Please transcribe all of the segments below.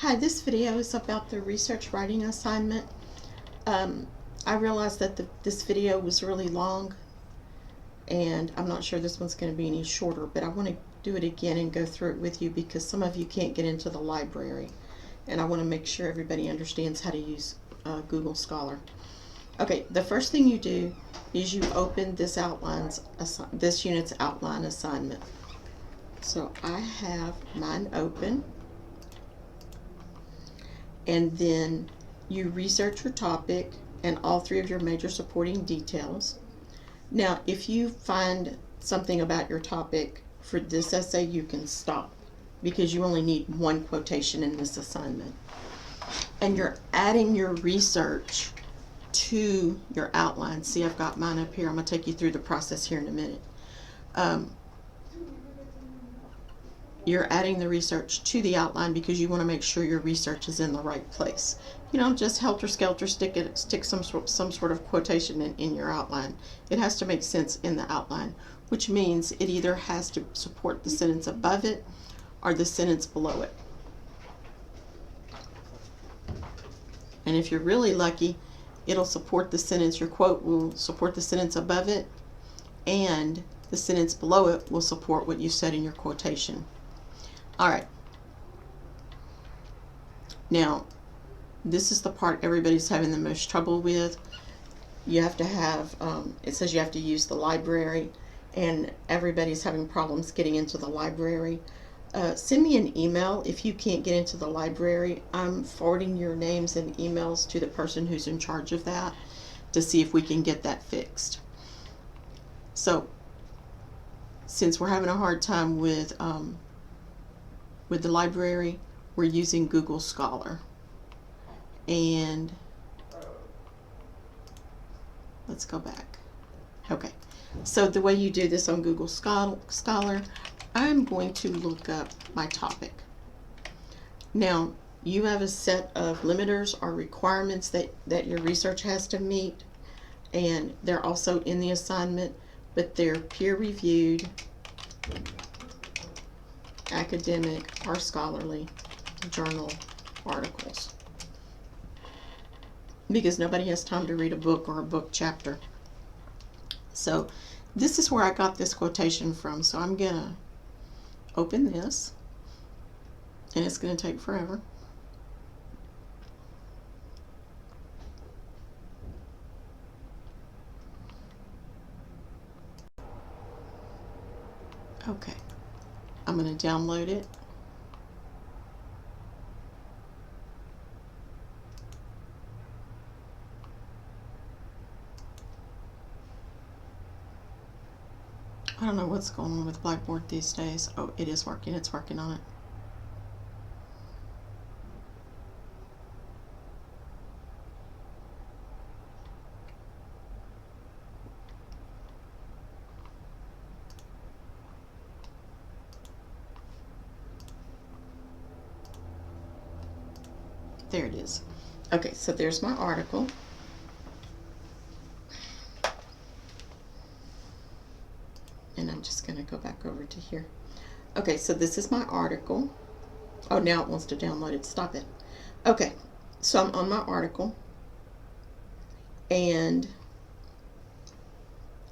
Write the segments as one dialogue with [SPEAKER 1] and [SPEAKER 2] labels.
[SPEAKER 1] Hi, this video is about the research writing assignment. I realized that this video was really long, and I'm not sure this one's going to be any shorter, but I want to do it again and go through it with you because some of you can't get into the library, and I want to make sure everybody understands how to use Google Scholar. Okay, the first thing you do is you open this unit's outline assignment. So I have mine open. And then you research your topic and all three of your major supporting details. Now, if you find something about your topic for this essay, you can stop because you only need one quotation in this assignment. And you're adding your research to your outline. See, I've got mine up here. I'm going to take you through the process here in a minute. You're adding the research to the outline because you want to make sure your research is in the right place. You don't just helter-skelter stick some sort of quotation in your outline. It has to make sense in the outline, which means it either has to support the sentence above it or the sentence below it. And if you're really lucky, it'll support the sentence, your quote will support the sentence above it, and the sentence below it will support what you said in your quotation. All right. Now, this is the part everybody's having the most trouble with. You have to have, it says you have to use the library, and everybody's having problems getting into the library. Send me an email if you can't get into the library. I'm forwarding your names and emails to the person who's in charge of that to see if we can get that fixed. So, since we're having a hard time with the library, we're using Google Scholar. And let's go back. Okay, so the way you do this on Google Scholar, I'm going to look up my topic. Now, you have a set of limiters or requirements that your research has to meet, and they're also in the assignment, but they're peer-reviewed, academic or scholarly journal articles, because nobody has time to read a book or a book chapter. So this is where I got this quotation from. So I'm gonna open this, and it's gonna take forever. Okay, I'm gonna download it. I don't know what's going on with Blackboard these days. Oh, it is working. It's working on it. There it is. Okay, so there's my article. And I'm just going to go back over to here. Okay, so this is my article. Oh, now it wants to download it. Stop it. Okay, so I'm on my article, and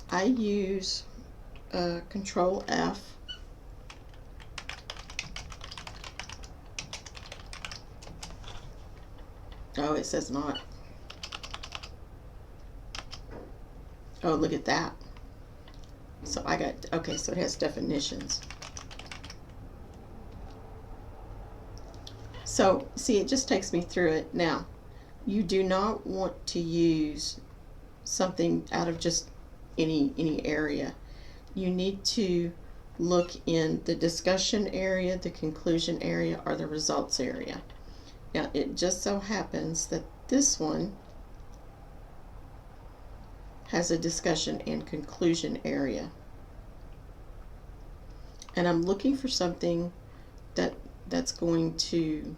[SPEAKER 1] I use Control F. Oh, it says not. Oh, look at that. So I got, okay, so it has definitions. So, see, it just takes me through it. Now, you do not want to use something out of just any area. You need to look in the discussion area, the conclusion area, or the results area. Now, it just so happens that this one has a discussion and conclusion area. And I'm looking for something that's going to,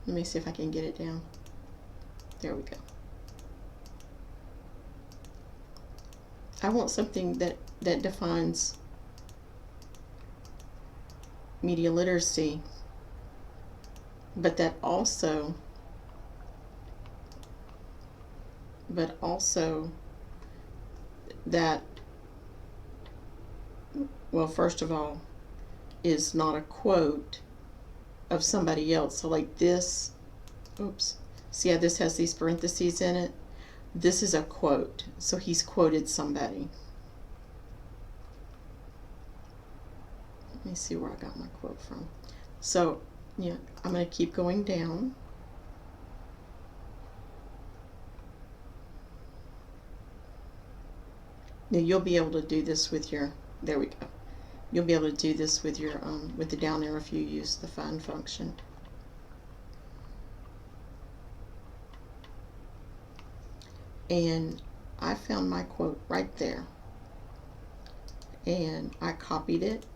[SPEAKER 1] let me see if I can get it down. There we go. I want something that defines media literacy, but also that, well, first of all, is not a quote of somebody else. So like this, oops, see how this has these parentheses in it? This is a quote, so he's quoted somebody. Let me see where I got my quote from. So yeah, I'm going to keep going down. Now you'll be able to do this with your, there we go. You'll be able to do this with your with the down arrow if you use the find function. And I found my quote right there, and I copied it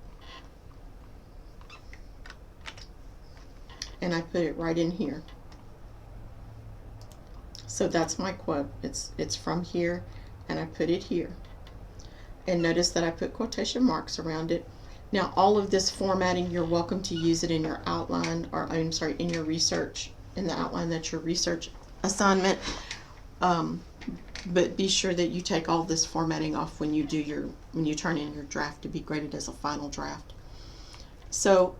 [SPEAKER 1] and I put it right in here. So that's my quote. It's from here, and I put it here. And notice that I put quotation marks around it. Now all of this formatting, you're welcome to use it in your outline, or I'm sorry, in your research, in the outline that's your research assignment. But be sure that you take all this formatting off when you do when you turn in your draft to be graded as a final draft. So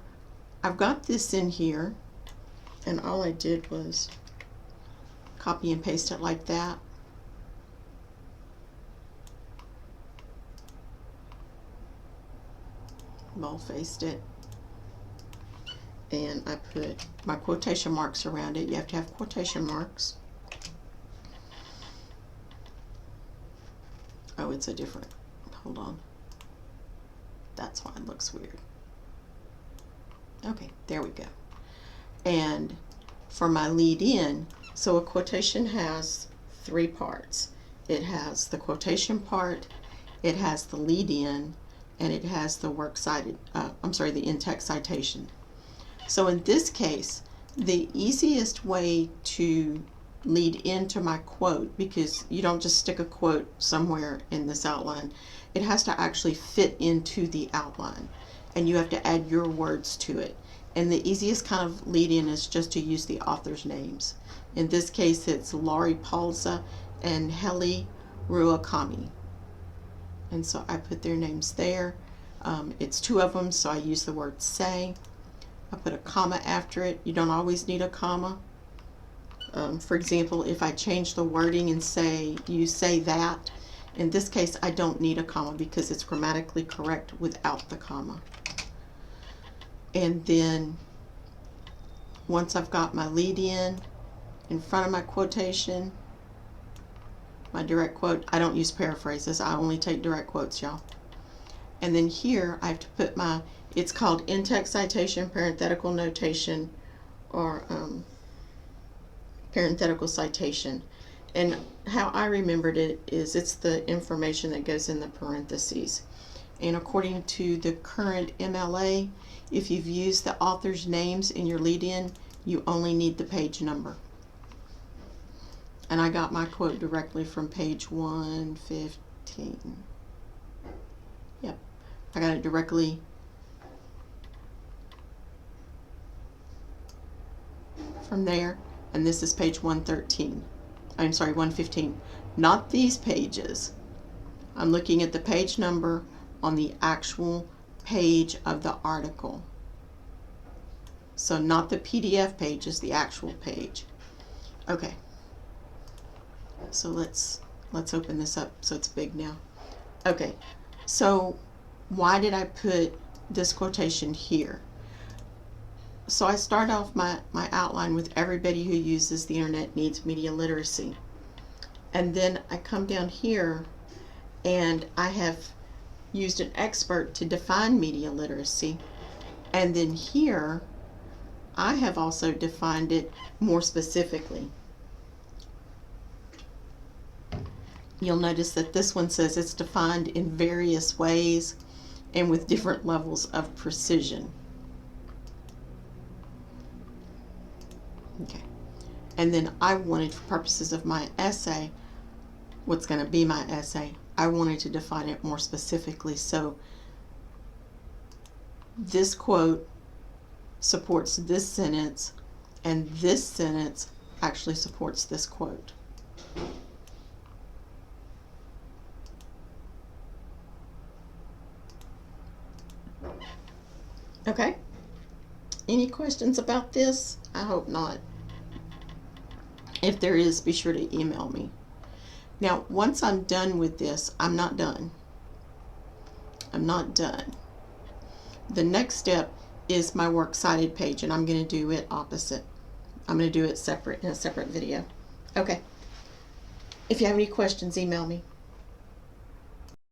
[SPEAKER 1] I've got this in here, and all I did was copy and paste it like that. Bold-faced it, and I put my quotation marks around it. You have to have quotation marks. Oh, it's a different, hold on. That's why it looks weird. Okay, there we go. And for my lead in, so a quotation has three parts. It has the quotation part, it has the lead in, and it has the works cited, the in-text citation. So in this case, the easiest way to lead into my quote, because you don't just stick a quote somewhere in this outline, it has to actually fit into the outline, and you have to add your words to it. And the easiest kind of lead in is just to use the author's names. In this case, it's Laurie Palza and Heli Ruakami. And so I put their names there. It's two of them, so I use the word say. I put a comma after it. You don't always need a comma. For example, if I change the wording and say, you say that, in this case I don't need a comma because it's grammatically correct without the comma. And then once I've got my lead in front of my quotation, my direct quote, I don't use paraphrases, I only take direct quotes, y'all. And then here I have to put my, it's called in-text citation, parenthetical notation, or parenthetical citation. And how I remembered it is it's the information that goes in the parentheses. And according to the current MLA, if you've used the author's names in your lead-in, you only need the page number. And I got my quote directly from page 115. Yep, I got it directly from there, and this is page 113. I'm sorry, 115. Not these pages. I'm looking at the page number on the actual page of the article. So not the PDF page, is the actual page. Okay. So let's open this up so it's big now. Okay. So why did I put this quotation here? So I start off my outline with everybody who uses the internet needs media literacy. And then I come down here and I have used an expert to define media literacy. And then here I have also defined it more specifically. You'll notice that this one says it's defined in various ways and with different levels of precision. Okay, and then I wanted, for purposes of my essay, what's going to be my essay, I wanted to define it more specifically. So this quote supports this sentence, and this sentence actually supports this quote. Okay? Any questions about this? I hope not. If there is, be sure to email me. Now, once I'm done with this, I'm not done. I'm not done. The next step is my works cited page, and I'm going to do it opposite. I'm going to do it separate in a separate video. Okay. If you have any questions, email me.